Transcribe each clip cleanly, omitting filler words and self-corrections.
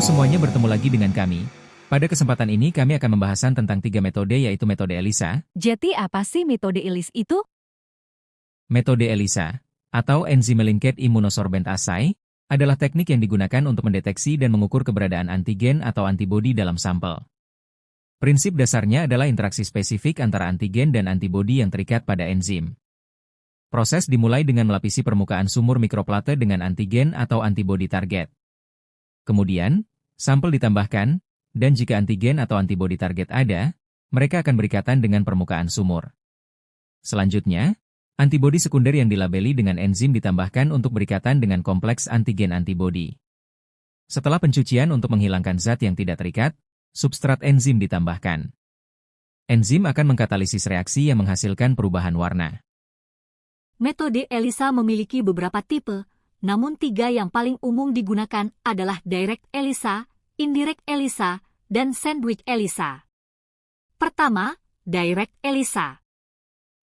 semuanya, bertemu lagi dengan kami. Pada kesempatan ini kami akan membahas tentang 3 metode, yaitu metode ELISA. Jadi apa sih metode ELISA itu? Metode ELISA, atau Enzyme Linked Immunosorbent Assay, adalah teknik yang digunakan untuk mendeteksi dan mengukur keberadaan antigen atau antibodi dalam sampel. Prinsip dasarnya adalah interaksi spesifik antara antigen dan antibodi yang terikat pada enzim. Proses dimulai dengan melapisi permukaan sumur mikroplate dengan antigen atau antibodi target. Kemudian, sampel ditambahkan, dan jika antigen atau antibodi target ada, mereka akan berikatan dengan permukaan sumur. Selanjutnya, antibodi sekunder yang dilabeli dengan enzim ditambahkan untuk berikatan dengan kompleks antigen antibodi. Setelah pencucian untuk menghilangkan zat yang tidak terikat, substrat enzim ditambahkan. Enzim akan mengkatalisis reaksi yang menghasilkan perubahan warna. Metode ELISA memiliki beberapa tipe, namun 3 yang paling umum digunakan adalah Direct ELISA, Indirect ELISA, dan Sandwich ELISA. Pertama, Direct ELISA.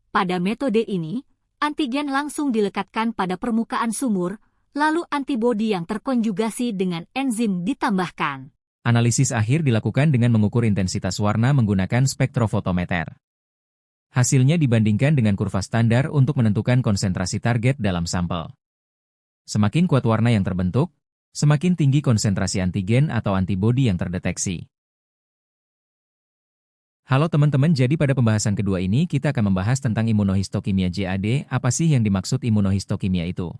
Pada metode ini, antigen langsung dilekatkan pada permukaan sumur, lalu antibodi yang terkonjugasi dengan enzim ditambahkan. Analisis akhir dilakukan dengan mengukur intensitas warna menggunakan spektrofotometer. Hasilnya dibandingkan dengan kurva standar untuk menentukan konsentrasi target dalam sampel. Semakin kuat warna yang terbentuk, semakin tinggi konsentrasi antigen atau antibodi yang terdeteksi. Halo teman-teman, jadi pada pembahasan kedua ini kita akan membahas tentang imunohistokimia JAD. Apa sih yang dimaksud imunohistokimia itu?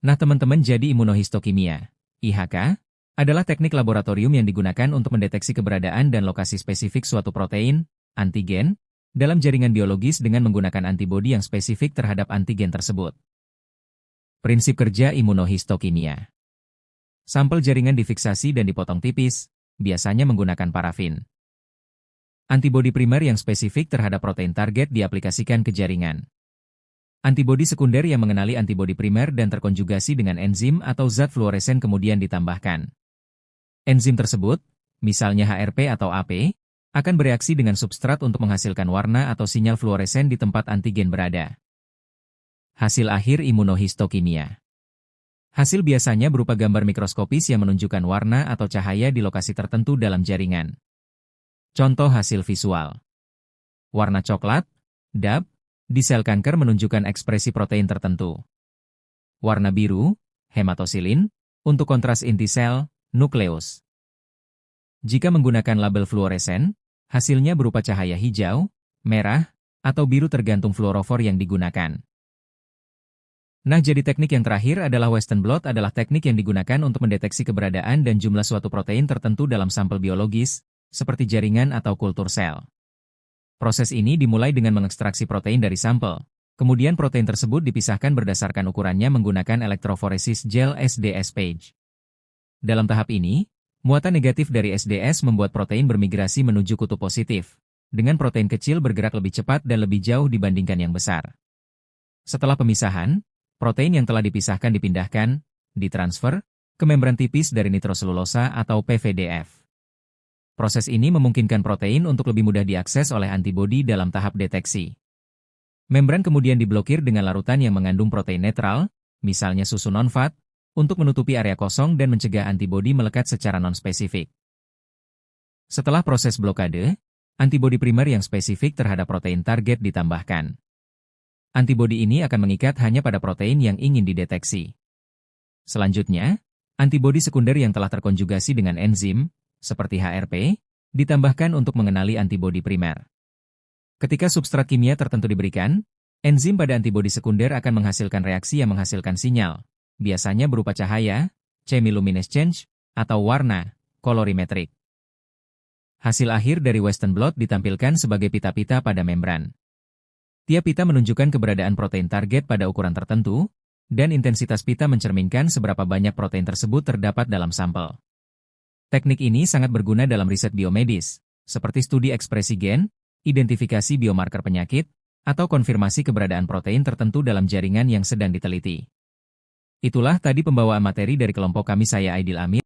Nah teman-teman, jadi imunohistokimia, IHK, adalah teknik laboratorium yang digunakan untuk mendeteksi keberadaan dan lokasi spesifik suatu protein, antigen, dalam jaringan biologis dengan menggunakan antibodi yang spesifik terhadap antigen tersebut. Prinsip kerja imunohistokimia. Sampel jaringan difiksasi dan dipotong tipis, biasanya menggunakan parafin. Antibodi primer yang spesifik terhadap protein target diaplikasikan ke jaringan. Antibodi sekunder yang mengenali antibodi primer dan terkonjugasi dengan enzim atau zat fluoresen kemudian ditambahkan. Enzim tersebut, misalnya HRP atau AP, akan bereaksi dengan substrat untuk menghasilkan warna atau sinyal fluoresen di tempat antigen berada. Hasil akhir imunohistokimia. Hasil biasanya berupa gambar mikroskopis yang menunjukkan warna atau cahaya di lokasi tertentu dalam jaringan. Contoh hasil visual. Warna coklat, DAB, di sel kanker menunjukkan ekspresi protein tertentu. Warna biru, hematosilin, untuk kontras inti sel, nukleus. Jika menggunakan label fluoresen, hasilnya berupa cahaya hijau, merah, atau biru tergantung fluorofor yang digunakan. Nah, jadi teknik yang terakhir adalah Western blot, adalah teknik yang digunakan untuk mendeteksi keberadaan dan jumlah suatu protein tertentu dalam sampel biologis, seperti jaringan atau kultur sel. Proses ini dimulai dengan mengekstraksi protein dari sampel. Kemudian protein tersebut dipisahkan berdasarkan ukurannya menggunakan elektroforesis gel SDS phage. Dalam tahap ini, muatan negatif dari SDS membuat protein bermigrasi menuju kutub positif, dengan protein kecil bergerak lebih cepat dan lebih jauh dibandingkan yang besar. Setelah pemisahan, protein yang telah dipisahkan dipindahkan, ditransfer, ke membran tipis dari nitroselulosa atau PVDF. Proses ini memungkinkan protein untuk lebih mudah diakses oleh antibodi dalam tahap deteksi. Membran kemudian diblokir dengan larutan yang mengandung protein netral, misalnya susu non-fat, untuk menutupi area kosong dan mencegah antibodi melekat secara non-spesifik. Setelah proses blokade, antibodi primer yang spesifik terhadap protein target ditambahkan. Antibodi ini akan mengikat hanya pada protein yang ingin dideteksi. Selanjutnya, antibodi sekunder yang telah terkonjugasi dengan enzim, seperti HRP, ditambahkan untuk mengenali antibodi primer. Ketika substrat kimia tertentu diberikan, enzim pada antibodi sekunder akan menghasilkan reaksi yang menghasilkan sinyal, biasanya berupa cahaya, chemiluminescence, atau warna, kolorimetrik. Hasil akhir dari Western blot ditampilkan sebagai pita-pita pada membran. Tiap pita menunjukkan keberadaan protein target pada ukuran tertentu, dan intensitas pita mencerminkan seberapa banyak protein tersebut terdapat dalam sampel. Teknik ini sangat berguna dalam riset biomedis, seperti studi ekspresi gen, identifikasi biomarker penyakit, atau konfirmasi keberadaan protein tertentu dalam jaringan yang sedang diteliti. Itulah tadi pembawaan materi dari kelompok kami, saya Aidil Amir.